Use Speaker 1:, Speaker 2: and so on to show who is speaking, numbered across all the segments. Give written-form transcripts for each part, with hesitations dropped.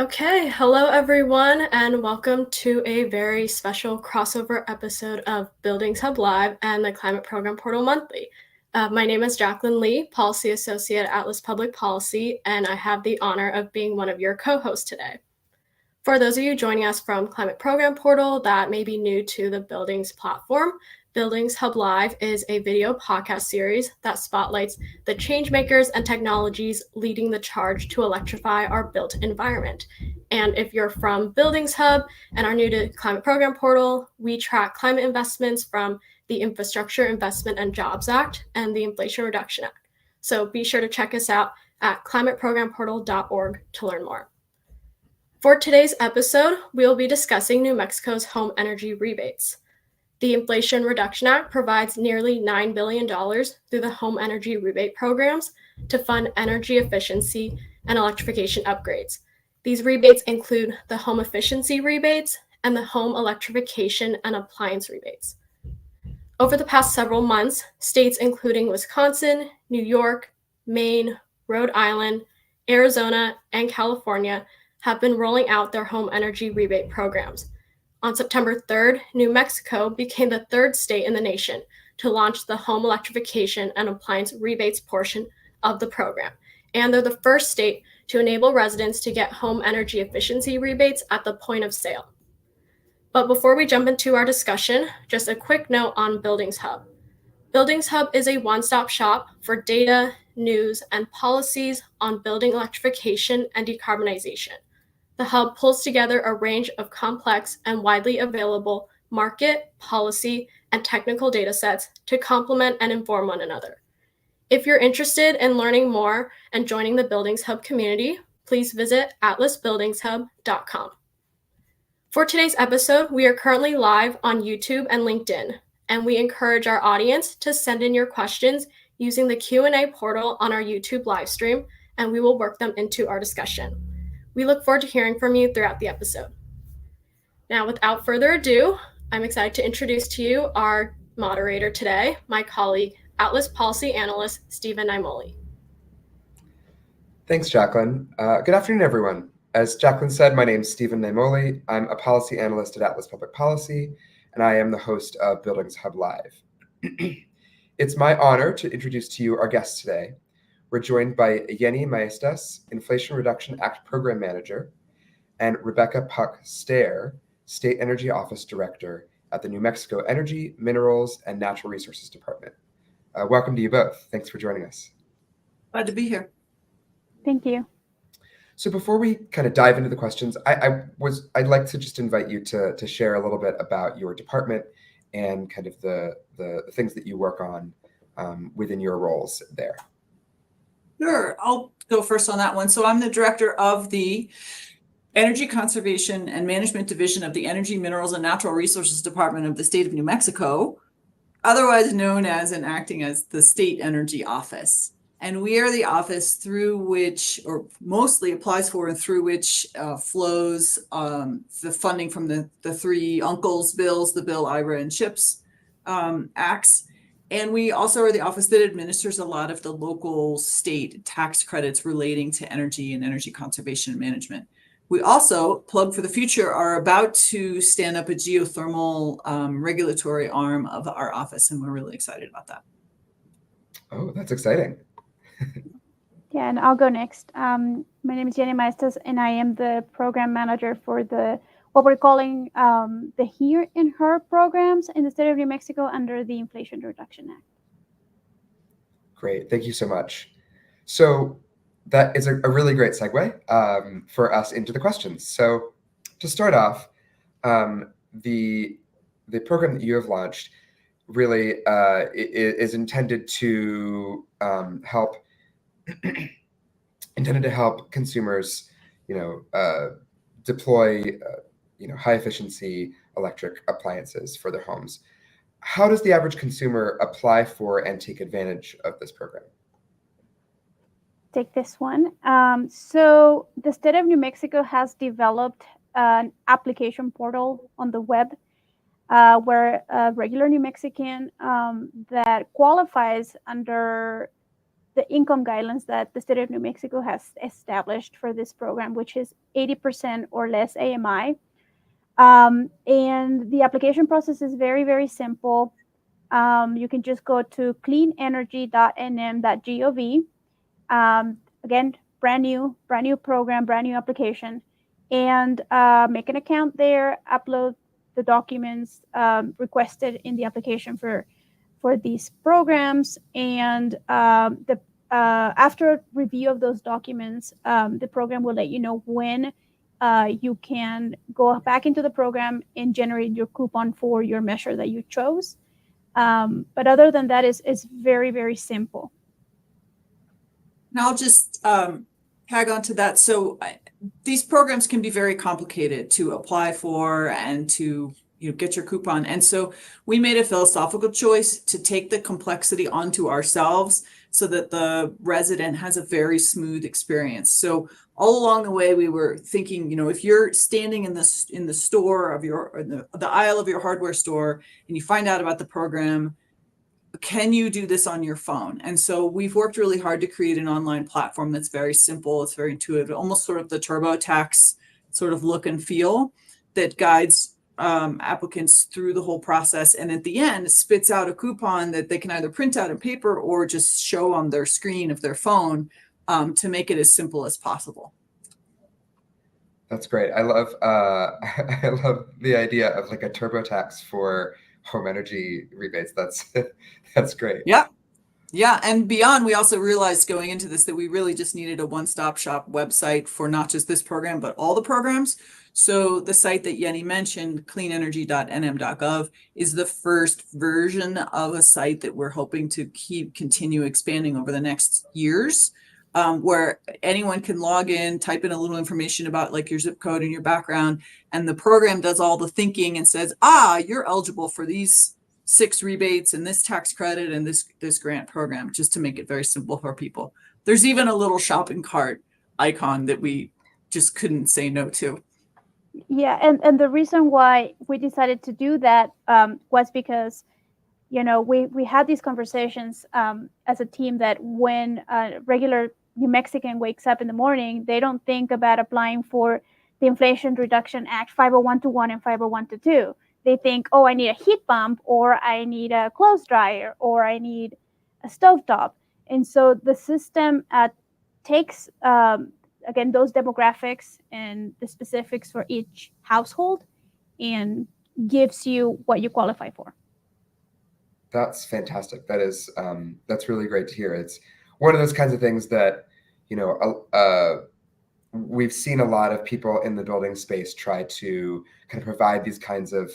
Speaker 1: Okay, hello everyone, and welcome to a very special crossover episode of Buildings Hub Live and the Climate Program Portal Monthly. My name is Jaclyn Lee, Policy Associate at Atlas Public Policy, and I have the honor of being one of your co-hosts today. For those of you joining us from Climate Program Portal that may be new to the Buildings platform, Buildings Hub Live is a video podcast series that spotlights the changemakers and technologies leading the charge to electrify our built environment. And if you're from Buildings Hub and are new to Climate Program Portal, we track climate investments from the Infrastructure Investment and Jobs Act and the Inflation Reduction Act. So be sure to check us out at climateprogramportal.org to learn more. For today's episode, we will be discussing New Mexico's home energy rebates. The Inflation Reduction Act provides nearly $9 billion through the home energy rebate programs to fund energy efficiency and electrification upgrades. These rebates include the home efficiency rebates and the home electrification and appliance rebates. Over the past several months, states including Wisconsin, New York, Maine, Rhode Island, Arizona, and California have been rolling out their home energy rebate programs. On September 3rd, New Mexico became the third state in the nation to launch the home electrification and appliance rebates portion of the program. And they're the first state to enable residents to get home energy efficiency rebates at the point of sale. But before we jump into our discussion, just a quick note on Buildings Hub. Buildings Hub is a one-stop shop for data, news, and policies on building electrification and decarbonization. The Hub pulls together a range of complex and widely available market, policy, and technical data sets to complement and inform one another. If you're interested in learning more and joining the Buildings Hub community, please visit atlasbuildingshub.com. For today's episode, we are currently live on YouTube and LinkedIn, and we encourage our audience to send in your questions using the Q&A portal on our YouTube live stream, and we will work them into our discussion. We look forward to hearing from you throughout the episode. Now, without further ado, I'm excited to introduce to you our moderator today, my colleague, Atlas Policy Analyst, Stephen Naimoli.
Speaker 2: Thanks, Jaclyn. Good afternoon, everyone. As Jaclyn said, my name is Stephen Naimoli. I'm a policy analyst at Atlas Public Policy, and I am the host of Buildings Hub Live. It's my honor to introduce to you our guests today. We're joined by Yeny Maestas, Inflation Reduction Act Program Manager, and Rebecca Stair, State Energy Office Director at the New Mexico Energy, Minerals, and Natural Resources Department. Welcome to you both. Thanks for joining us.
Speaker 3: Glad to be here.
Speaker 4: Thank you.
Speaker 2: So before we kind of dive into the questions, I'd like to just invite you to share a little bit about your department and kind of the things that you work on within your roles there.
Speaker 3: Sure, I'll go first on that one. So I'm the director of the Energy Conservation and Management Division of the Energy, Minerals, and Natural Resources Department of the state of New Mexico, otherwise known as and acting as the State Energy Office. And we are the office through which, or mostly applies for and through which flows the funding from the three uncles bills, the Bill, IRA, and CHIPS acts. And we also are the office that administers a lot of the local state tax credits relating to energy and energy conservation and management. We also, plug for the future, are about to stand up a geothermal regulatory arm of our office, and we're really excited about that.
Speaker 2: Oh, that's exciting.
Speaker 4: Yeah, and I'll go next. My name is Yeny Maestas, and I am the program manager for what we're calling the Here and Her programs in the state of New Mexico under the Inflation Reduction Act.
Speaker 2: Great, thank you so much. So that is a really great segue for us into the questions. So to start off, the program that you have launched really is intended to help consumers, deploy, high efficiency electric appliances for their homes. How does the average consumer apply for and take advantage of this program?
Speaker 4: Take this one. So the state of New Mexico has developed an application portal on the web where a regular New Mexican that qualifies under the income guidelines that the state of New Mexico has established for this program, which is 80% or less AMI. And the application process is very, very simple. You can just go to cleanenergy.nm.gov. Again, brand new program, brand new application, and make an account there, upload the documents requested in the application for these programs, and after review of those documents, the program will let you know when you can go back into the program and generate your coupon for your measure that you chose. But other than that, it's very, very simple.
Speaker 3: And I'll just tag on to that. So these programs can be very complicated to apply for and to get your coupon. And so we made a philosophical choice to take the complexity onto ourselves so that the resident has a very smooth experience. So all along the way, we were thinking, if you're standing in the store of the aisle of your hardware store and you find out about the program, can you do this on your phone? And so we've worked really hard to create an online platform that's very simple. It's very intuitive, almost sort of the TurboTax sort of look and feel that guides applicants through the whole process. And at the end, spits out a coupon that they can either print out in paper or just show on their screen of their phone to make it as simple as possible.
Speaker 2: That's great. I love I love the idea of like a TurboTax for home energy rebates. That's great.
Speaker 3: Yeah. Yeah. And beyond, we also realized going into this that we really just needed a one-stop shop website for not just this program, but all the programs. So the site that Yeny mentioned, cleanenergy.nm.gov, is the first version of a site that we're hoping to continue expanding over the next years, where anyone can log in, type in a little information about like your zip code and your background, and the program does all the thinking and says, you're eligible for these 6 rebates and this tax credit and this grant program, just to make it very simple for people. There's even a little shopping cart icon that we just couldn't say no to.
Speaker 4: Yeah, and the reason why we decided to do that was because, we had these conversations as a team that when a regular New Mexican wakes up in the morning, they don't think about applying for the Inflation Reduction Act 501(k) and 501(k). They think, I need a heat pump, or I need a clothes dryer, or I need a stovetop. And so the system takes again, those demographics and the specifics for each household and gives you what you qualify for.
Speaker 2: That's fantastic. That's really great to hear. It's one of those kinds of things that, we've seen a lot of people in the building space try to kind of provide these kinds of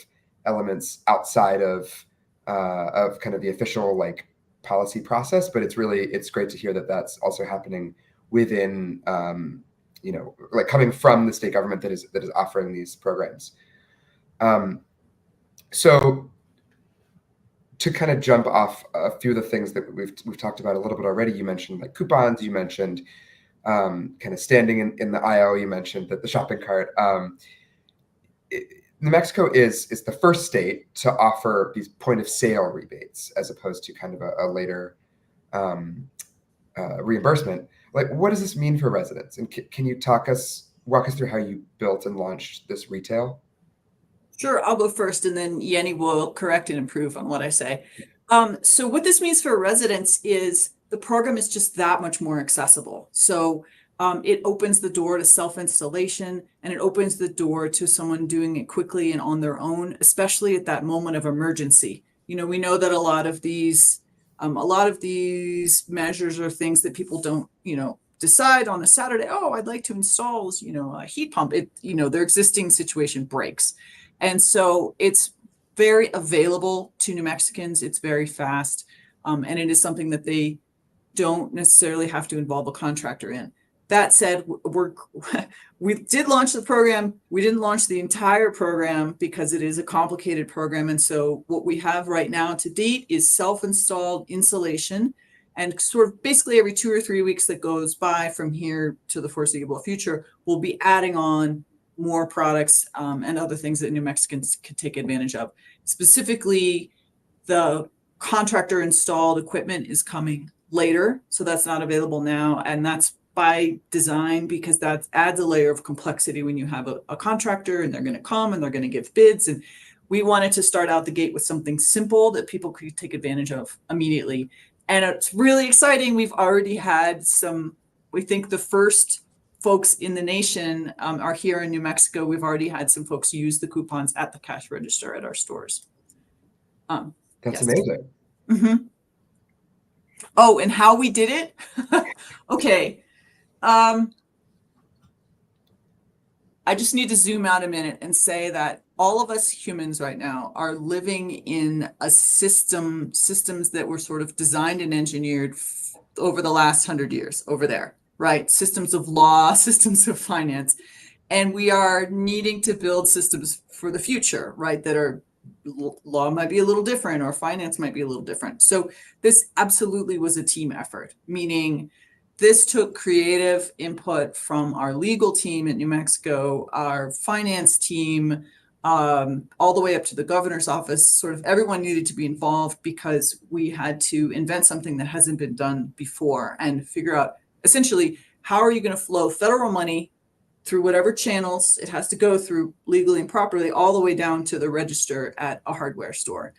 Speaker 2: elements outside of kind of the official like policy process. But it's great to hear that that's also happening within, like coming from the state government that is offering these programs. So to kind of jump off a few of the things that we've talked about a little bit already, you mentioned like coupons, you mentioned kind of standing in the aisle, you mentioned that the shopping cart. New Mexico is the first state to offer these point of sale rebates as opposed to kind of a later reimbursement. Like, what does this mean for residents? And can you walk us through how you built and launched this retail?
Speaker 3: Sure, I'll go first, and then Yeny will correct and improve on what I say. So what this means for residents is the program is just that much more accessible. So it opens the door to self-installation, and it opens the door to someone doing it quickly and on their own, especially at that moment of emergency. We know that a lot of these measures are things that people don't, decide on a Saturday, I'd like to install, a heat pump. Their existing situation breaks. And so it's very available to New Mexicans. It's very fast. And it is something that they don't necessarily have to involve a contractor in. That said, we did launch the program. We didn't launch the entire program because it is a complicated program. And so what we have right now to date is self-installed insulation, and sort of basically every 2 or 3 weeks that goes by from here to the foreseeable future, we'll be adding on more products and other things that New Mexicans could take advantage of. Specifically, the contractor installed equipment is coming later. So that's not available now. And that's by design, because that adds a layer of complexity when you have a contractor and they're going to come and they're going to give bids. And we wanted to start out the gate with something simple that people could take advantage of immediately. And it's really exciting. We've already had we think the first folks in the nation are here in New Mexico. We've already had some folks use the coupons at the cash register at our stores.
Speaker 2: That's
Speaker 3: yes.
Speaker 2: amazing.
Speaker 3: Mm-hmm. Oh, and how we did it? Okay. I just need to zoom out a minute and say that all of us humans right now are living in a systems that were sort of designed and engineered over the last 100 years over there, right? Systems of law, systems of finance. And we are needing to build systems for the future, right? That are, law might be a little different or finance might be a little different. So this absolutely was a team effort, meaning this took creative input from our legal team in New Mexico, our finance team, all the way up to the governor's office. Sort of everyone needed to be involved because we had to invent something that hasn't been done before and figure out essentially how are you going to flow federal money through whatever channels it has to go through legally and properly, all the way down to the register at a hardware store.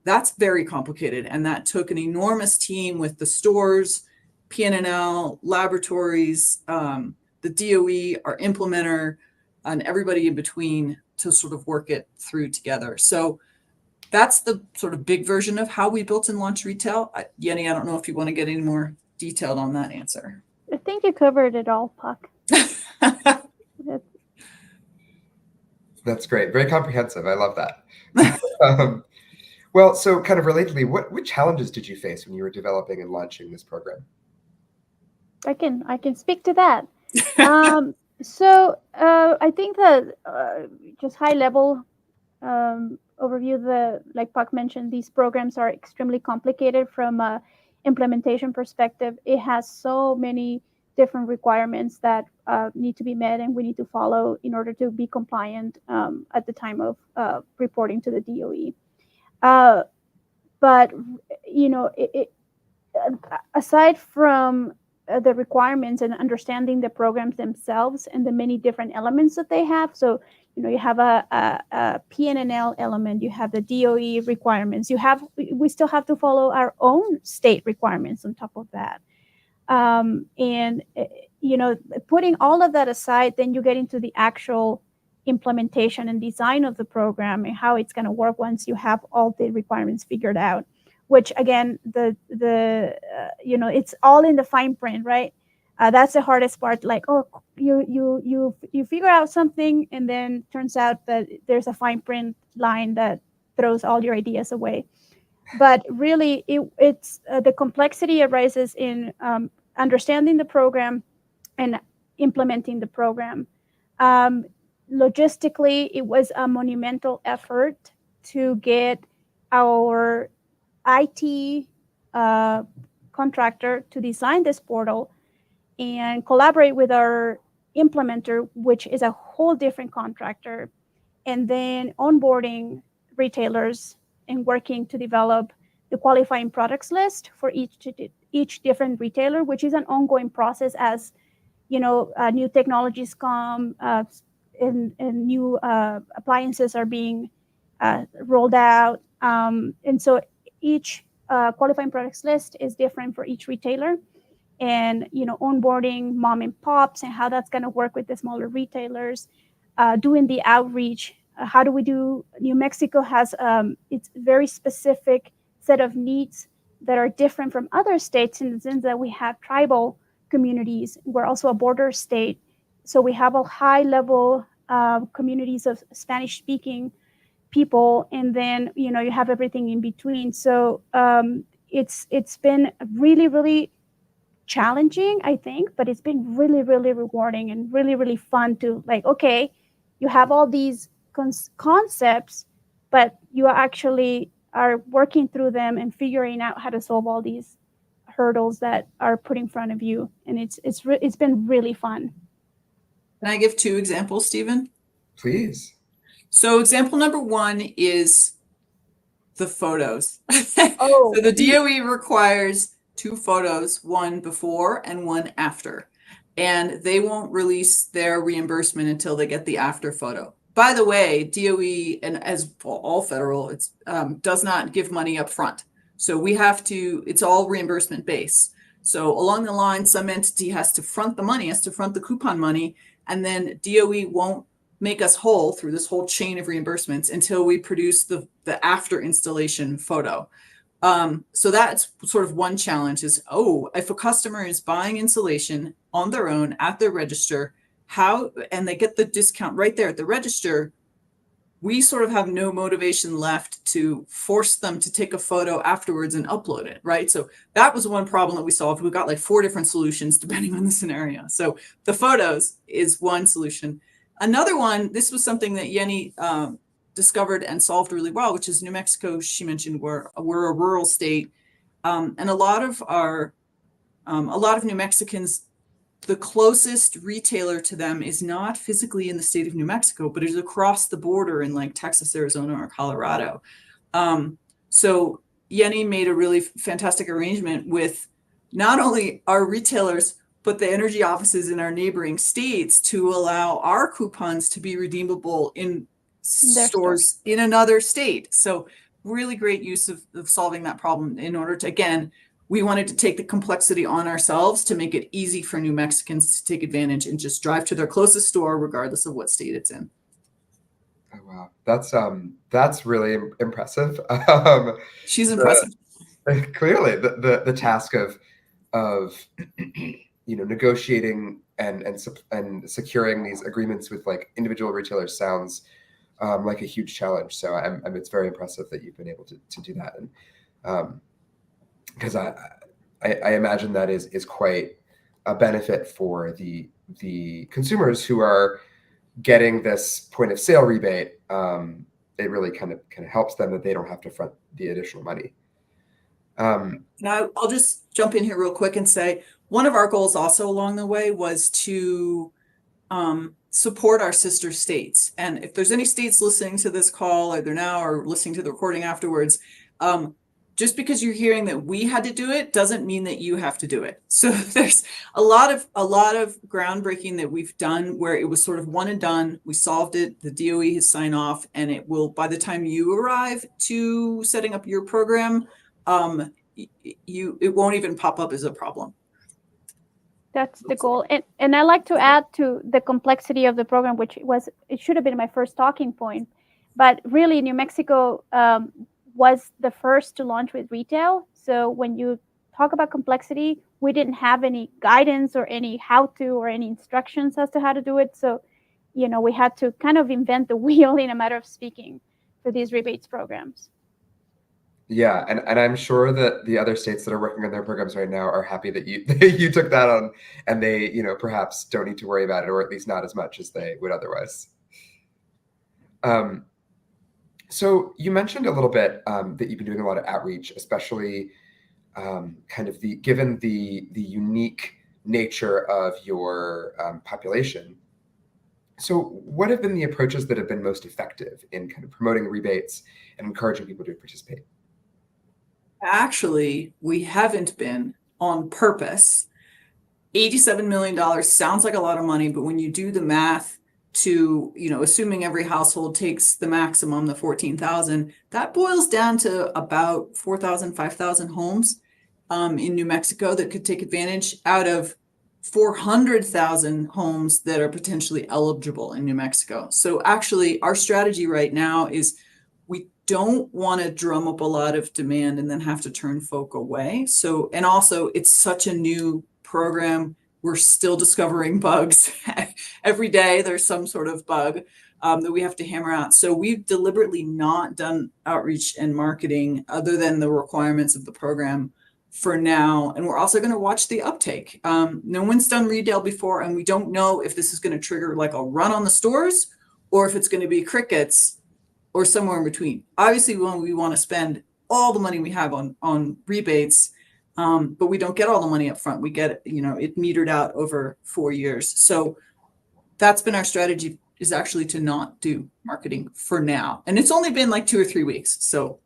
Speaker 3: That's very complicated. And that took an enormous team with the stores, PNNL, laboratories, the DOE, our implementer, and everybody in between to sort of work it through together. So that's the sort of big version of how we built and launched retail. Yeny, I don't know if you want to get any more detailed on that answer.
Speaker 4: I think you covered it all, Puck.
Speaker 2: That's great. Very comprehensive. I love that. Well, so kind of relatedly, what challenges did you face when you were developing and launching this program?
Speaker 4: I can speak to that. So I think that just high level overview, like Puck mentioned, these programs are extremely complicated from a implementation perspective. It has so many different requirements that need to be met and we need to follow in order to be compliant at the time of reporting to the DOE. But you know, aside from the requirements and understanding the programs themselves and the many different elements that they have. So, you know, you have a PNNL element, you have the DOE requirements, we still have to follow our own state requirements on top of that. And, you know, putting all of that aside, then you get into the actual implementation and design of the program and how it's going to work once you have all the requirements figured out. Which again, you know, it's all in the fine print, right? That's the hardest part. Like, oh, you figure out something, and then turns out that there's a fine print line that throws all your ideas away. But really, it's the complexity arises in understanding the program and implementing the program. Logistically, it was a monumental effort to get our IT contractor to design this portal and collaborate with our implementer, which is a whole different contractor, and then onboarding retailers and working to develop the qualifying products list for each different retailer, which is an ongoing process as, you know, new technologies come and new appliances are being rolled out. And so each qualifying products list is different for each retailer, and, you know, onboarding mom and pops and how that's going to work with the smaller retailers, doing the outreach. How do we do? New Mexico has its very specific set of needs that are different from other states in the sense that we have tribal communities. We're also a border state, so we have a high level communities of Spanish speaking people, and then, you know, you have everything in between. So it's been really, really challenging, I think, but it's been really, really rewarding and really, really fun to, like, okay, you have all these concepts, but you actually are working through them and figuring out how to solve all these hurdles that are put in front of you, and it's been really fun.
Speaker 3: Can I give 2 examples, Stephen?
Speaker 2: Please.
Speaker 3: So example number 1 is the photos.
Speaker 4: Oh.
Speaker 3: So the DOE requires 2 photos, one before and one after. And they won't release their reimbursement until they get the after photo. By the way, DOE, and as all federal, it's does not give money up front. So we have to, it's all reimbursement based. So along the line, some entity has to front the money, has to front the coupon money, and then DOE won't make us whole through this whole chain of reimbursements until we produce the after installation photo. So that's sort of one challenge is, if a customer is buying insulation on their own at their register, and they get the discount right there at the register, we sort of have no motivation left to force them to take a photo afterwards and upload it, right? So that was one problem that we solved. We got like 4 different solutions depending on the scenario. So the photos is one solution. Another one, this was something that Yeny discovered and solved really well, which is New Mexico. She mentioned we're a rural state, and a lot of New Mexicans, the closest retailer to them is not physically in the state of New Mexico, but is across the border in like Texas, Arizona, or Colorado. So Yeny made a really fantastic arrangement with not only our retailers, but the energy offices in our neighboring states to allow our coupons to be redeemable in stores in another state. So really great use of solving that problem in order to, again, we wanted to take the complexity on ourselves to make it easy for New Mexicans to take advantage and just drive to their closest store, regardless of what state it's in.
Speaker 2: Oh, wow. That's really impressive.
Speaker 3: She's impressive.
Speaker 2: Clearly the task of negotiating and securing these agreements with like individual retailers sounds like a huge challenge. So it's very impressive that you've been able to do that. And because I imagine that is quite a benefit for the consumers who are getting this point of sale rebate. It really kind of helps them that they don't have to front the additional money.
Speaker 3: Now I'll just jump in here real quick and say one of our goals also along the way was to support our sister states. And if there's any states listening to this call either now or listening to the recording afterwards, just because you're hearing that we had to do it doesn't mean that you have to do it. So there's a lot of groundbreaking that we've done where it was sort of one and done. We solved it. The DOE has signed off, and it will, by the time you arrive to setting up your program, it won't even pop up as a problem.
Speaker 4: That's the goal. And I like to add to the complexity of the program, it should have been my first talking point, but really New Mexico was the first to launch with retail. So when you talk about complexity, we didn't have any guidance or any how-to or any instructions as to how to do it. So, we had to kind of invent the wheel in a matter of speaking for these rebates programs.
Speaker 2: Yeah, and I'm sure that the other states that are working on their programs right now are happy that you took that on, and they perhaps don't need to worry about it, or at least not as much as they would otherwise. So you mentioned a little bit that you've been doing a lot of outreach, especially given the unique nature of your population. So what have been the approaches that have been most effective in kind of promoting rebates and encouraging people to participate?
Speaker 3: Actually, we haven't been on purpose. $87 million sounds like a lot of money, but when you do the math to, assuming every household takes the maximum, the 14,000, that boils down to about 4,000, 5,000 homes in New Mexico that could take advantage out of 400,000 homes that are potentially eligible in New Mexico. So actually, our strategy right now is we don't want to drum up a lot of demand and then have to turn folk away. So, and also it's such a new program. We're still discovering bugs. Every day there's some sort of bug that we have to hammer out. So we've deliberately not done outreach and marketing other than the requirements of the program for now. And we're also going to watch the uptake. No one's done retail before, and we don't know if this is going to trigger like a run on the stores or if it's going to be crickets or somewhere in between. Obviously, we want to spend all the money we have on rebates, but we don't get all the money up front. We get, it metered out over 4 years. So that's been our strategy, is actually to not do marketing for now. And it's only been like 2 or 3 weeks. So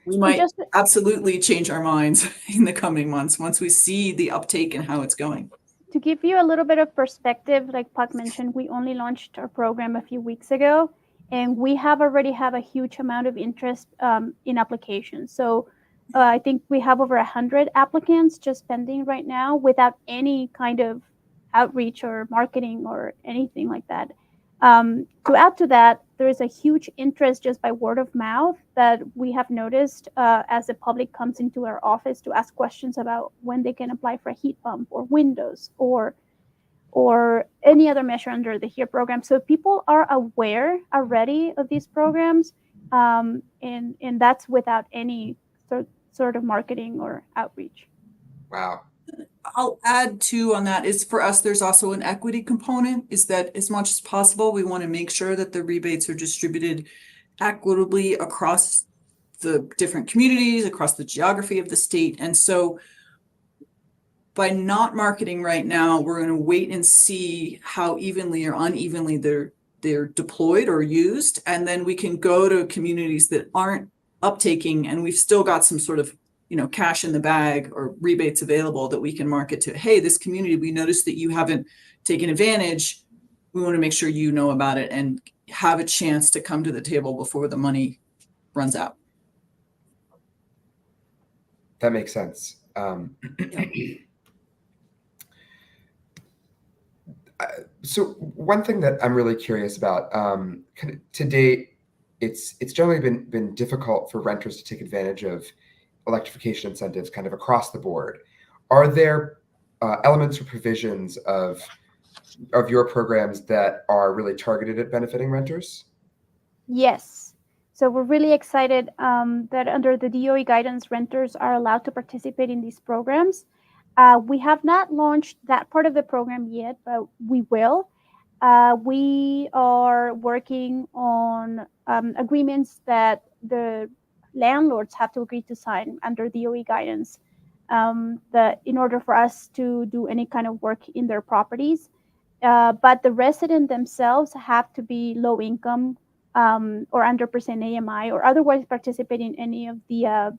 Speaker 3: We might
Speaker 4: just
Speaker 3: absolutely change our minds in the coming months once we see the uptake and how it's going.
Speaker 4: to give you a little bit of perspective, like Puck mentioned, we only launched our program a few weeks ago, and we already have a huge amount of interest in applications. So I think we have over 100 applicants just pending right now without any kind of outreach or marketing or anything like that. To add to that, there is a huge interest just by word of mouth that we have noticed as the public comes into our office to ask questions about when they can apply for a heat pump or windows or any other measure under the HERE program. So people are aware already of these programs, and that's without any sort of marketing or outreach.
Speaker 2: Wow.
Speaker 3: I'll add too on that is for us, there's also an equity component, is that as much as possible, we want to make sure that the rebates are distributed equitably across the different communities, across the geography of the state. And so by not marketing right now, we're going to wait and see how evenly or unevenly they're deployed or used. And then we can go to communities that aren't uptaking and we've still got some sort of cash in the bag or rebates available that we can market to. Hey, this community, we noticed that you haven't taken advantage. We want to make sure you know about it and have a chance to come to the table before the money runs out.
Speaker 2: That makes sense. So one thing that I'm really curious about, to date, it's generally been difficult for renters to take advantage of electrification incentives kind of across the board. Are there elements or provisions of your programs that are really targeted at benefiting renters?
Speaker 4: Yes. So we're really excited that under the DOE guidance, renters are allowed to participate in these programs. We have not launched that part of the program yet, but we will. We are working on agreements that the landlords have to agree to sign under DOE guidance that in order for us to do any kind of work in their properties. But the resident themselves have to be low income or under percent AMI or otherwise participate in any of the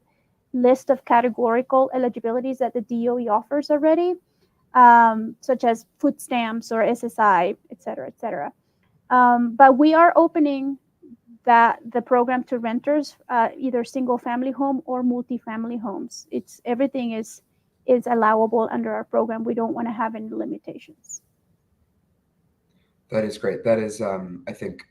Speaker 4: list of categorical eligibilities that the DOE offers already, such as food stamps or SSI, et cetera, et cetera. But we are opening the program to renters, either single family home or multifamily homes. Everything is allowable under our program. We don't want to have any limitations.
Speaker 2: That is great. That is, I think,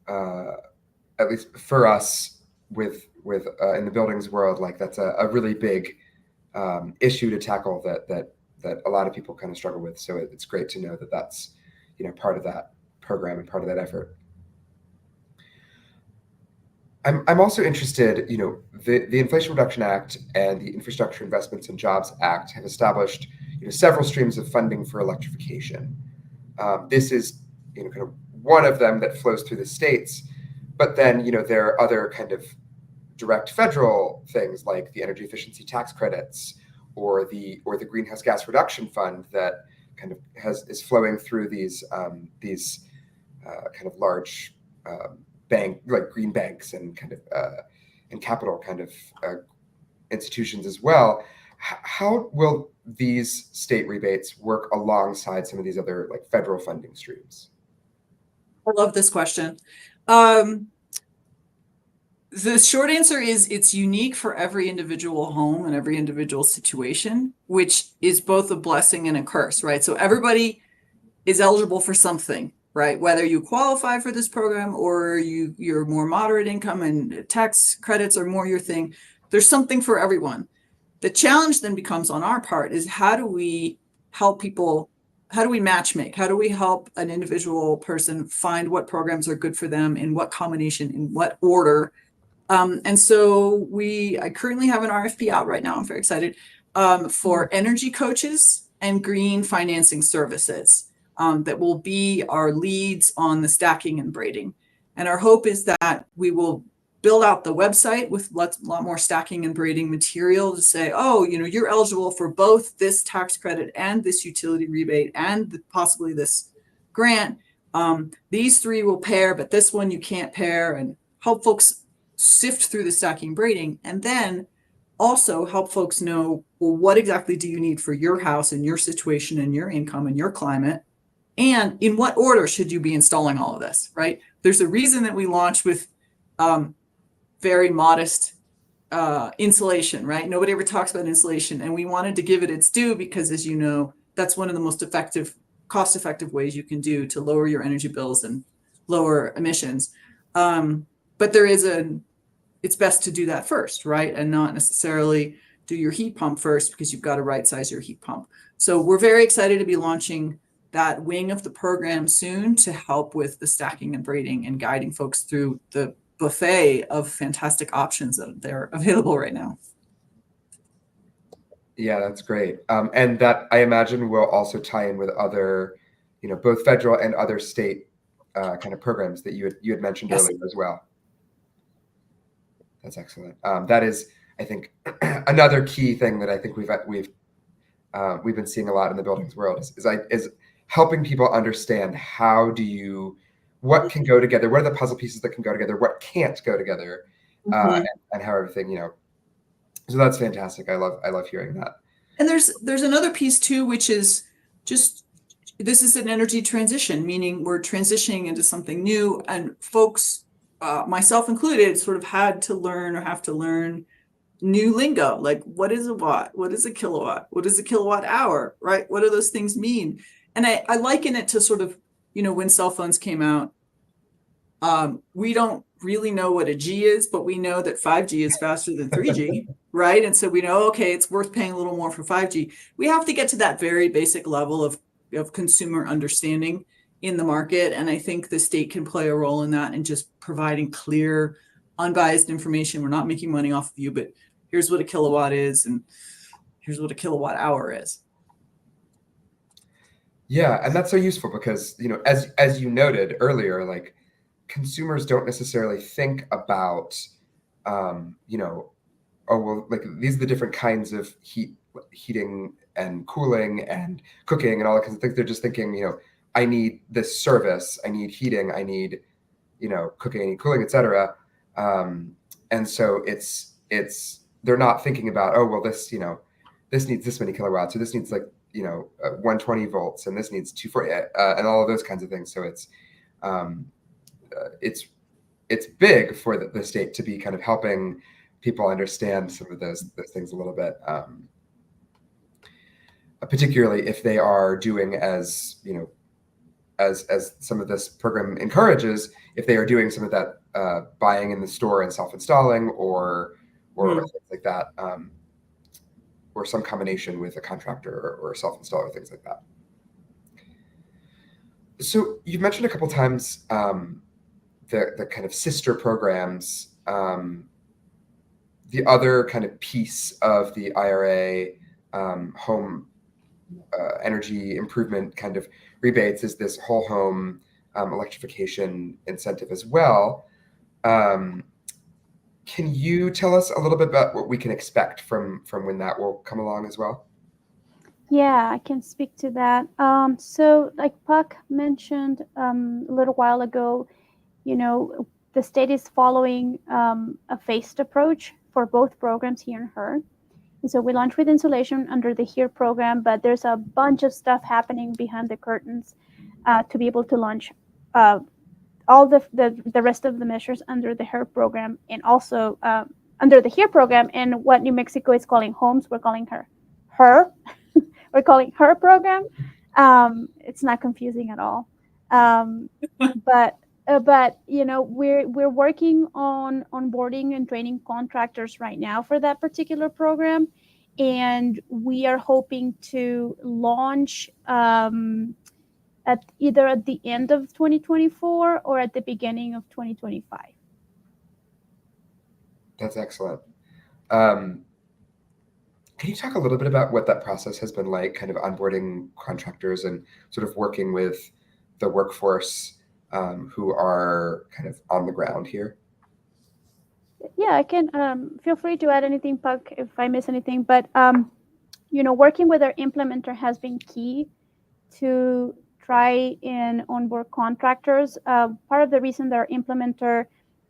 Speaker 2: at least for us with in the buildings world, like that's a really big issue to tackle that a lot of people kind of struggle with. So it's great to know that that's part of that program and part of that effort. I'm also interested, the Inflation Reduction Act and the Infrastructure Investments and Jobs Act have established several streams of funding for electrification. This is kind of one of them that flows through the states, but then there are other kind of direct federal things like the energy efficiency tax credits or the greenhouse gas reduction fund that kind of is flowing through these kind of large like green banks and kind of and capital kind of institutions as well. How will these state rebates work alongside some of these other like federal funding streams?
Speaker 3: I love this question. The short answer is it's unique for every individual home and every individual situation, which is both a blessing and a curse, right? So everybody is eligible for something, right? Whether you qualify for this program or you're more moderate income and tax credits are more your thing, there's something for everyone. The challenge then becomes on our part is how do we help people? How do we matchmake? How do we help an individual person find what programs are good for them in what combination, in what order? And so I currently have an RFP out right now. I'm very excited for energy coaches and green financing services that will be our leads on the stacking and braiding. And our hope is that we will build out the website with a lot more stacking and braiding material to say, oh, you're eligible for both this tax credit and this utility rebate and possibly this grant. These three will pair, but this one you can't pair, and help folks sift through the stacking braiding, and then also help folks know, well, what exactly do you need for your house and your situation and your income and your climate? And in what order should you be installing all of this, right? There's a reason that we launched with very modest insulation, right? Nobody ever talks about insulation, and we wanted to give it its due because, as you know, that's one of the most cost-effective ways you can do to lower your energy bills and lower emissions. But it's best to do that first, right? And not necessarily do your heat pump first, because you've got to right size your heat pump. So we're very excited to be launching that wing of the program soon to help with the stacking and braiding and guiding folks through the buffet of fantastic options that are available right now.
Speaker 2: Yeah, that's great. And that, I imagine, will also tie in with other, both federal and other state kind of programs that you had mentioned
Speaker 3: Yes.
Speaker 2: earlier as well. That's excellent. That is, I think, another key thing that I think we've been seeing a lot in the buildings world is helping people understand what can go together, what are the puzzle pieces that can go together, what can't go together, and how everything, So that's fantastic. I love hearing that.
Speaker 3: And there's another piece too, which is just, this is an energy transition, meaning we're transitioning into something new, and folks, myself included, sort of have to learn new lingo, like what is a watt, what is a kilowatt, what is a kilowatt hour, right? What do those things mean? And I liken it to sort of, when cell phones came out, we don't really know what a G is, but we know that 5G is faster than 3G, right? And so we know, okay, it's worth paying a little more for 5G. We have to get to that very basic level of consumer understanding in the market. And I think the state can play a role in that, and just providing clear, unbiased information. We're not making money off of you, but here's what a kilowatt is, and here's what a kilowatt hour is.
Speaker 2: Yeah, and that's so useful because, as you noted earlier, like, consumers don't necessarily think about, oh, well, like, these are the different kinds of heating and cooling and cooking and all that kinds of things. They're just thinking, I need this service, I need heating, I need, cooking, I need cooling, etc. And so they're not thinking about, oh, well, this needs this many kilowatts, or this needs 120 volts, and this needs 240, and all of those kinds of things. So it's big for the state to be kind of helping people understand some of those things a little bit, particularly if they are doing as some of this program encourages, if they are doing some of that buying in the store and self-installing or things like that, or some combination with a contractor or a self-installer, things like that. So you've mentioned a couple times the kind of sister programs. The other kind of piece of the IRA home energy improvement kind of rebates is this whole home electrification incentive as well. Can you tell us a little bit about what we can expect from when that will come along as well?
Speaker 4: Yeah, I can speak to that. So like Puck mentioned a little while ago, the state is following a phased approach for both programs here in HER. And so we launched with insulation under the HERE program, but there's a bunch of stuff happening behind the curtains to be able to launch all the rest of the measures under the HERE program, and also under the HERE program. And what New Mexico is calling homes, we're calling HER. We're calling HER program. It's not confusing at all. But we're working on onboarding and training contractors right now for that particular program, and we are hoping to launch either at the end of 2024 or at the beginning of 2025.
Speaker 2: That's excellent. Can you talk a little bit about what that process has been like, kind of onboarding contractors and sort of working with the workforce who are kind of on the ground here?
Speaker 4: Yeah, I can feel free to add anything, Puck, if I miss anything. But, working with our implementer has been key to try and onboard contractors. Part of the reason that our implementer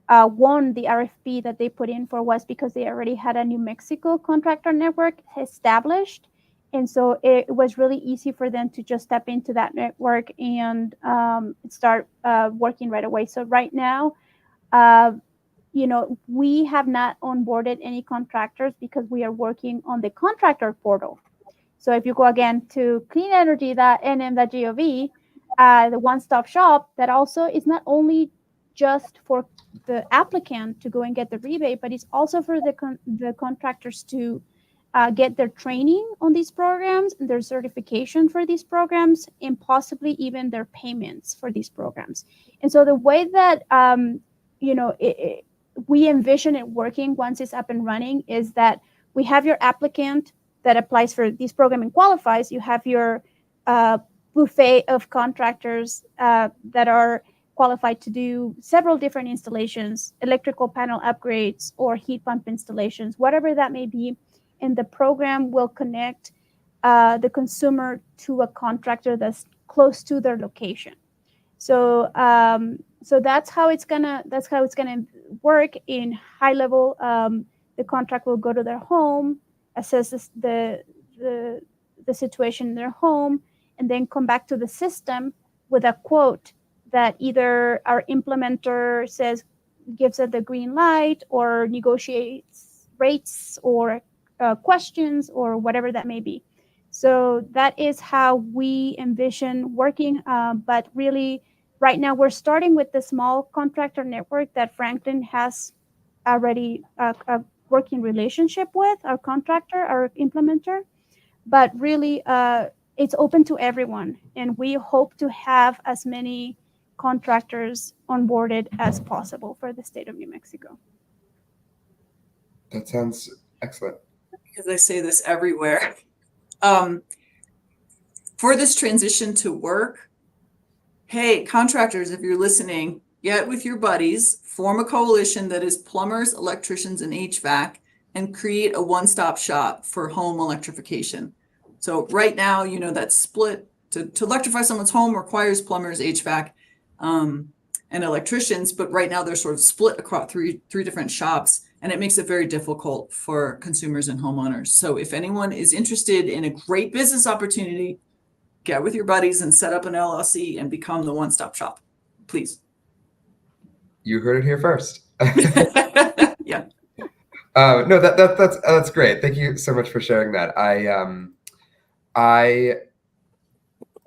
Speaker 4: won the RFP that they put in for was because they already had a New Mexico contractor network established. And so it was really easy for them to just step into that network and start working right away. So right now, we have not onboarded any contractors because we are working on the contractor portal. So if you go again to cleanenergy.nm.gov, the one-stop shop, that also is not only just for the applicant to go and get the rebate, but it's also for the contractors to get their training on these programs, their certification for these programs, and possibly even their payments for these programs. And so the way that we envision it working once it's up and running is that we have your applicant that applies for this program and qualifies. You have your buffet of contractors that are qualified to do several different installations, electrical panel upgrades or heat pump installations, whatever that may be. And the program will connect the consumer to a contractor that's close to their location. So that's how it's gonna work in high level. The contract will go to their home, assess the situation in their home, and then come back to the system with a quote that either our implementer gives it the green light or negotiates rates or questions or whatever that may be. So that is how we envision working. But really, right now, we're starting with the small contractor network that Franklin has already a working relationship with, our contractor, our implementer. But really, it's open to everyone. And we hope to have as many contractors onboarded as possible for the state of New Mexico.
Speaker 2: That sounds excellent.
Speaker 3: Because I say this everywhere. For this transition to work, hey, contractors, if you're listening, get with your buddies, form a coalition that is plumbers, electricians, and HVAC, and create a one-stop shop for home electrification. So right now, that's split. To electrify someone's home requires plumbers, HVAC, and electricians, but right now they're sort of split across three different shops, and it makes it very difficult for consumers and homeowners. So if anyone is interested in a great business opportunity, get with your buddies and set up an LLC and become the one-stop shop, please.
Speaker 2: You heard it here first.
Speaker 3: Yeah.
Speaker 2: No, that's great. Thank you so much for sharing that. I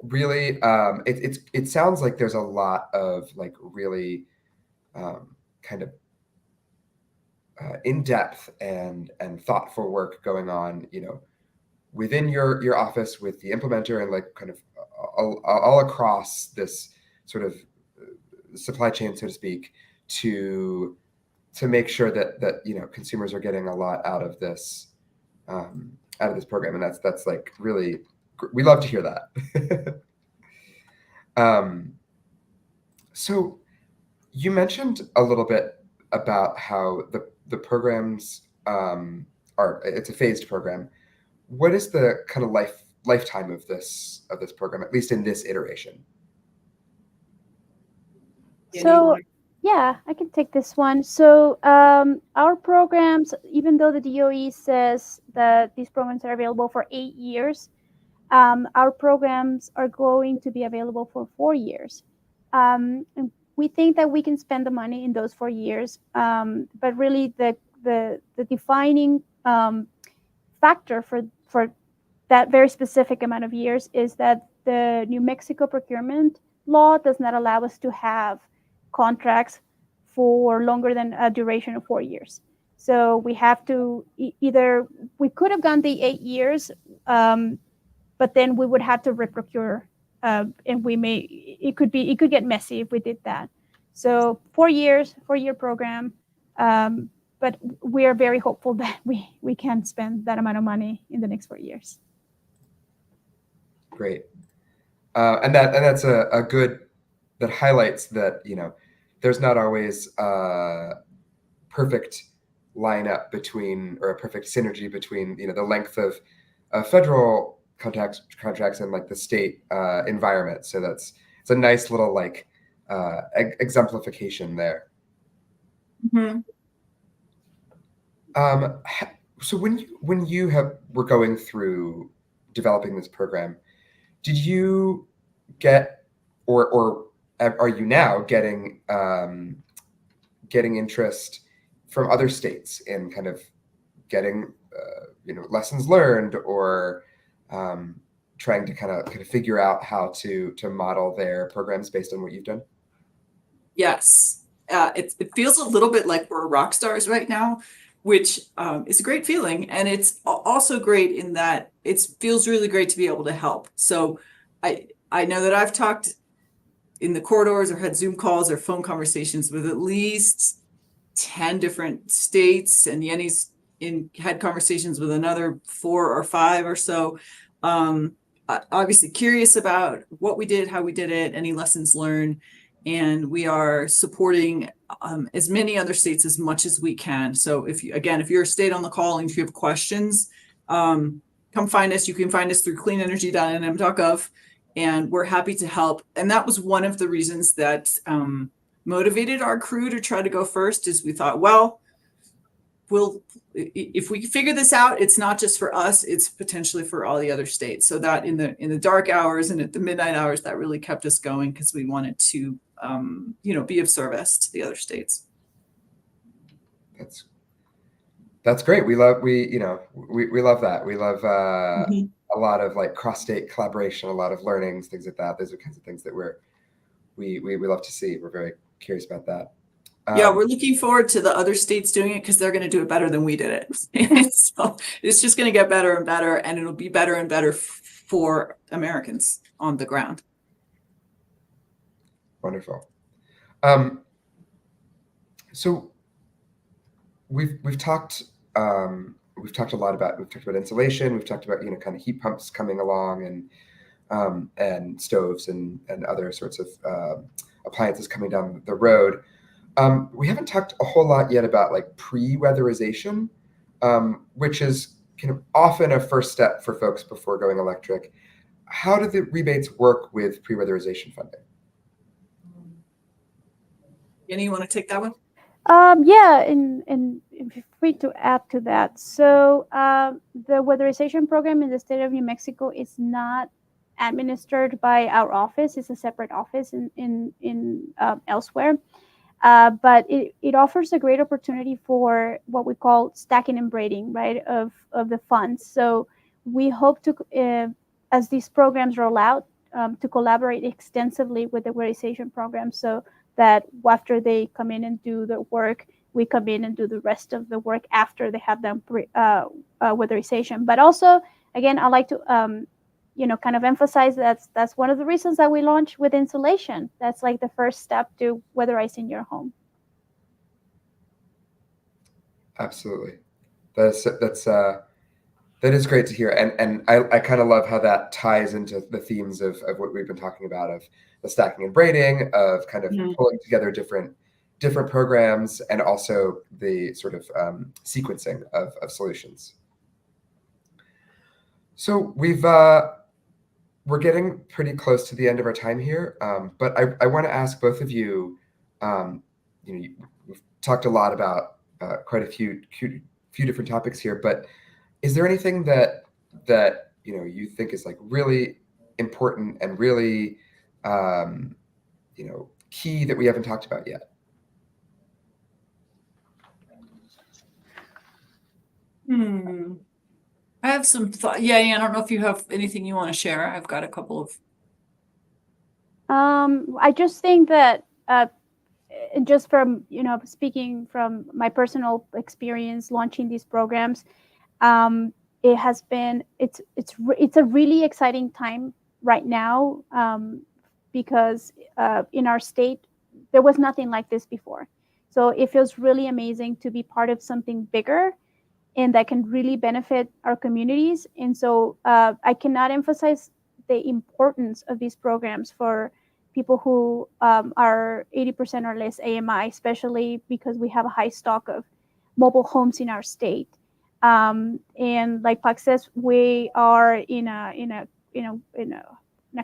Speaker 2: really, it sounds like there's a lot of like really kind of in-depth and thoughtful work going on, within your office with the implementer and like kind of all across this sort of supply chain, so to speak, to make sure that consumers are getting a lot out of this program, and that's like really, we love to hear that. So you mentioned a little bit about how the programs it's a phased program. What is the kind of lifetime of this program, at least in this iteration?
Speaker 4: So yeah, I can take this one. So our programs, even though the DOE says that these programs are available for 8 years, our programs are going to be available for 4 years. And we think that we can spend the money in those 4 years, but really the defining factor for that very specific amount of years is that the New Mexico procurement law does not allow us to have contracts for longer than a duration of 4 years. So we have to either, we could have gone the 8 years, but then we would have to reprocure, and it could get messy if we did that. So 4 years, 4-year program, but we are very hopeful that we can spend that amount of money in the next 4 years.
Speaker 2: Great, and that's a good, that highlights that there's not always a perfect lineup between, or a perfect synergy between the length of federal contracts and like the state environment. So it's a nice little like exemplification there.
Speaker 3: Mhm.
Speaker 2: So when you were going through developing this program, did you get or are you now getting getting interest from other states in kind of getting lessons learned or trying to kind of figure out how to model their programs based on what you've done?
Speaker 3: Yes. It feels a little bit like we're rock stars right now, which is a great feeling. And it's also great in that it feels really great to be able to help. So I know that I've talked in the corridors or had Zoom calls or phone conversations with at least 10 different states, and Yeny's had conversations with another 4 or 5 or so. Obviously curious about what we did, how we did it, any lessons learned. And we are supporting as many other states as much as we can. So if you're a state on the call and if you have questions, come find us. You can find us through cleanenergy.nm.gov, and we're happy to help. And that was one of the reasons that motivated our crew to try to go first, is we thought, well, if we figure this out, it's not just for us, it's potentially for all the other states. So that in the dark hours and at the midnight hours, that really kept us going, because we wanted to be of service to the other states.
Speaker 2: That's great. We love that. We love a lot of like cross-state collaboration, a lot of learnings, things like that. Those are kinds of things that we love to see. We're very curious about that.
Speaker 3: Yeah, we're looking forward to the other states doing it, because they're going to do it better than we did it. So it's just going to get better and better, and it'll be better and better for Americans on the ground.
Speaker 2: Wonderful. So we've talked a lot about insulation. We've talked about kind of heat pumps coming along, and stoves and other sorts of appliances coming down the road. We haven't talked a whole lot yet about like pre-weatherization, which is kind of often a first step for folks before going electric. How do the rebates work with pre-weatherization funding?
Speaker 3: Yeny, you want to take that one?
Speaker 4: Yeah, and feel free to add to that. So the weatherization program in the state of New Mexico is not administered by our office. It's a separate office in elsewhere. But it offers a great opportunity for what we call stacking and braiding, right, of the funds. So we hope to, as these programs roll out, to collaborate extensively with the weatherization program, so that after they come in and do the work, we come in and do the rest of the work after they have done weatherization. But also, again, I like to kind of emphasize that's one of the reasons that we launched with insulation. That's like the first step to weatherizing your home.
Speaker 2: Absolutely. That is great to hear. And I kind of love how that ties into the themes of what we've been talking about, of the stacking and braiding, of kind of pulling together different programs, and also the sort of sequencing of solutions. So we're getting pretty close to the end of our time here, but I want to ask both of you. We've talked a lot about quite a few different topics here, but is there anything that you think is like really important and really key that we haven't talked about yet?
Speaker 3: I have some thought. Yeah, I don't know if you have anything you want to share. I've got a couple of.
Speaker 4: I just think that just from speaking from my personal experience launching these programs, it has been it's a really exciting time right now, because in our state there was nothing like this before. So it feels really amazing to be part of something bigger and that can really benefit our communities. And so I cannot emphasize the importance of these programs for people who are 80% or less AMI, especially because we have a high stock of mobile homes in our state. And like Pac says, we are in a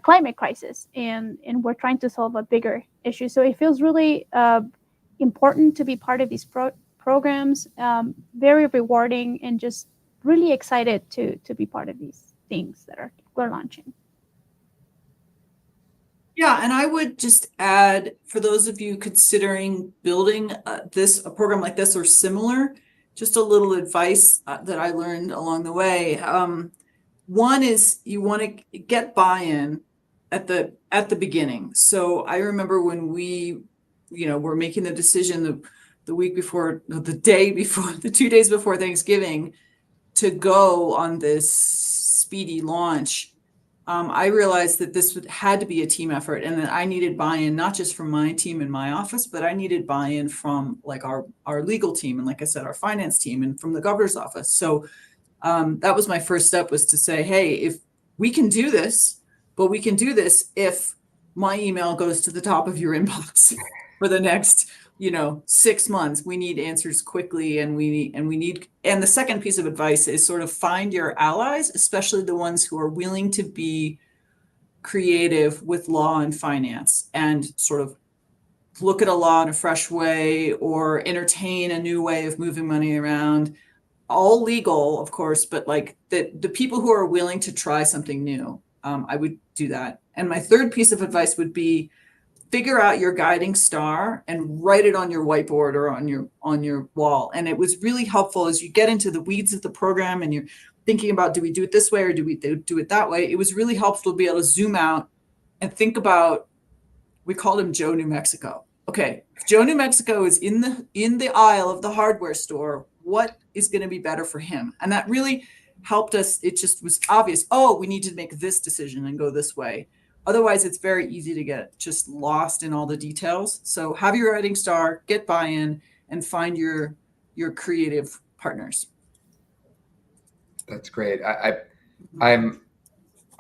Speaker 4: climate crisis, and we're trying to solve a bigger issue. So it feels really important to be part of these programs. Very rewarding, and just really excited to be part of these things that we're launching.
Speaker 3: Yeah, and I would just add, for those of you considering building a program like this or similar, just a little advice that I learned along the way. One is you want to get buy-in at the beginning. So I remember when we, were making the decision the week before, the day before, the 2 days before Thanksgiving to go on this speedy launch. I realized that this had to be a team effort, and that I needed buy-in, not just from my team in my office, but I needed buy-in from like our legal team, and like I said, our finance team, and from the governor's office. So that was my first step, was to say, hey, if we can do this, but we can do this if my email goes to the top of your inbox for the next 6 months. We need answers quickly, and the second piece of advice is sort of find your allies, especially the ones who are willing to be creative with law and finance, and sort of look at a law in a fresh way or entertain a new way of moving money around. All legal, of course, but like the people who are willing to try something new. I would do that. And my third piece of advice would be, figure out your guiding star and write it on your whiteboard or on your wall. And it was really helpful as you get into the weeds of the program and you're thinking about, do we do it this way or do we do it that way? It was really helpful to be able to zoom out and think about, we called him Joe New Mexico. Okay, if Joe New Mexico is in the aisle of the hardware store, what is going to be better for him? And that really helped us. It just was obvious, we need to make this decision and go this way. Otherwise, it's very easy to get just lost in all the details. So have your writing star, get buy-in, and find your creative partners.
Speaker 2: That's great. I'm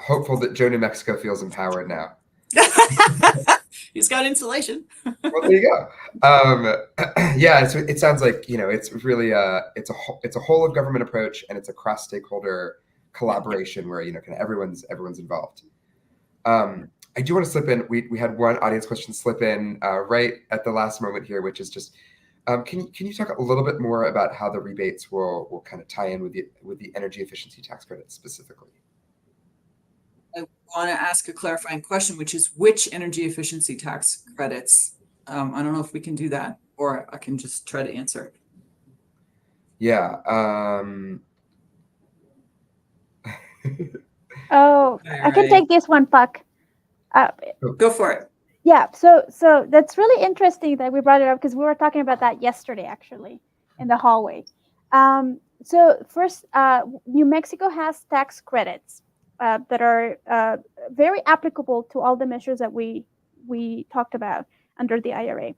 Speaker 2: hopeful that Joe New Mexico feels empowered now.
Speaker 3: He's got insulation.
Speaker 2: Well, there you go. Yeah, it sounds like it's really it's a whole of government approach, and it's a cross stakeholder collaboration where kind of everyone's involved. I do want to slip in. We had one audience question slip in right at the last moment here, which is just, can you talk a little bit more about how the rebates will kind of tie in with the energy efficiency tax credit specifically?
Speaker 3: I want to ask a clarifying question, which is which energy efficiency tax credits? I don't know if we can do that, or I can just try to answer.
Speaker 2: Yeah.
Speaker 4: I can take this one, Puck.
Speaker 3: Go for it.
Speaker 4: Yeah, so that's really interesting that we brought it up, because we were talking about that yesterday, actually, in the hallway. So first, New Mexico has tax credits that are very applicable to all the measures that we talked about under the IRA.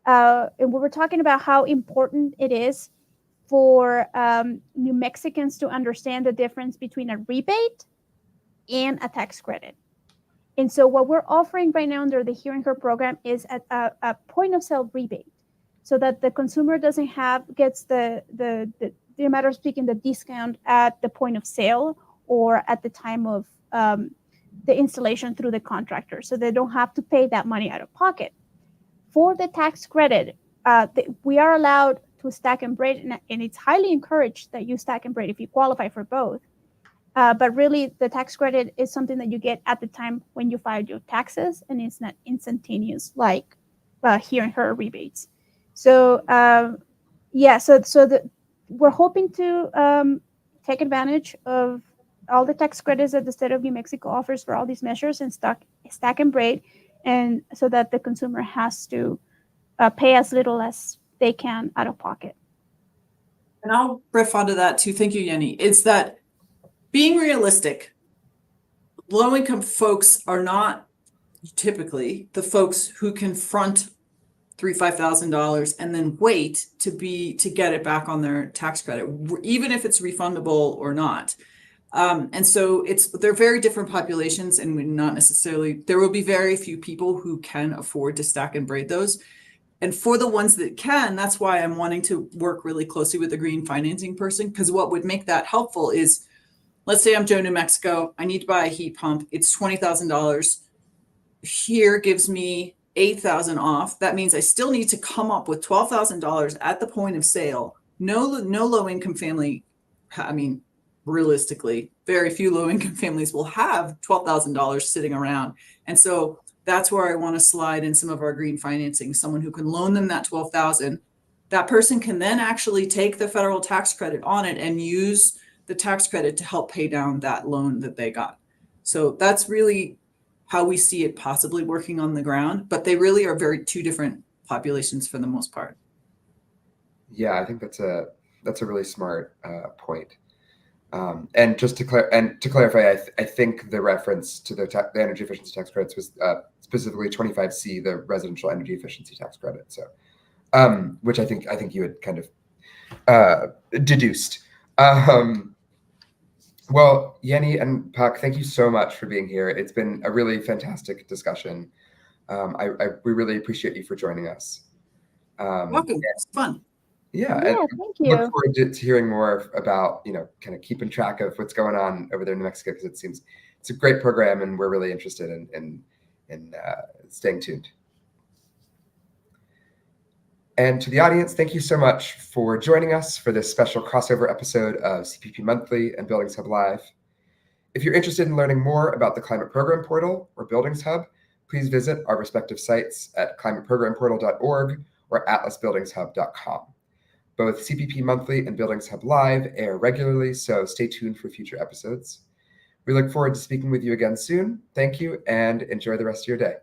Speaker 4: And we were talking about how important it is for New Mexicans to understand the difference between a rebate and a tax credit. And so what we're offering right now under the Here and Her program is a point of sale rebate, so that the consumer gets the matter of speaking, the discount at the point of sale or at the time of the installation through the contractor, so they don't have to pay that money out of pocket. For the tax credit, we are allowed to stack and braid, and it's highly encouraged that you stack and braid if you qualify for both. But really, the tax credit is something that you get at the time when you file your taxes, and it's not instantaneous like Here and Her rebates. So we're hoping to take advantage of all the tax credits that the state of New Mexico offers for all these measures and stack and braid, and so that the consumer has to pay as little as they can out of pocket.
Speaker 3: And I'll riff onto that too. Thank you, Yeny. It's that being realistic, low-income folks are not typically the folks who can front $3,000-$5,000 and then wait to get it back on their tax credit, even if it's refundable or not. And so they're very different populations, and not necessarily, there will be very few people who can afford to stack and braid those. And for the ones that can, that's why I'm wanting to work really closely with a green financing person, because what would make that helpful is, let's say I'm Joe New Mexico, I need to buy a heat pump. It's $20,000. Here gives me $8,000 off, that means I still need to come up with $12,000 at the point of sale. No low income family, I mean, realistically, very few low income families will have $12,000 sitting around. And so that's where I want to slide in some of our green financing, someone who can loan them that $12,000. That person can then actually take the federal tax credit on it and use the tax credit to help pay down that loan that they got. So that's really how we see it possibly working on the ground, but they really are two different populations for the most part.
Speaker 2: Yeah, I think that's a really smart point. And just to clarify, I think the reference to the energy efficiency tax credits was specifically 25C, the residential energy efficiency tax credit. So, which I think you had kind of deduced. Well, Yeny and Puck, thank you so much for being here. It's been a really fantastic discussion. We really appreciate you for joining us.
Speaker 3: Welcome. It's fun.
Speaker 2: Yeah,
Speaker 4: Yeah,
Speaker 2: and
Speaker 4: thank
Speaker 2: look
Speaker 4: you.
Speaker 2: forward to hearing more about, kind of keeping track of what's going on over there in New Mexico, because it seems it's a great program and we're really interested in staying tuned. And to the audience, thank you so much for joining us for this special crossover episode of CPP Monthly and Buildings Hub Live. If you're interested in learning more about the Climate Program Portal or Buildings Hub, please visit our respective sites at climateprogramportal.org or atlasbuildingshub.com. Both CPP Monthly and Buildings Hub Live air regularly, so stay tuned for future episodes. We look forward to speaking with you again soon. Thank you, and enjoy the rest of your day.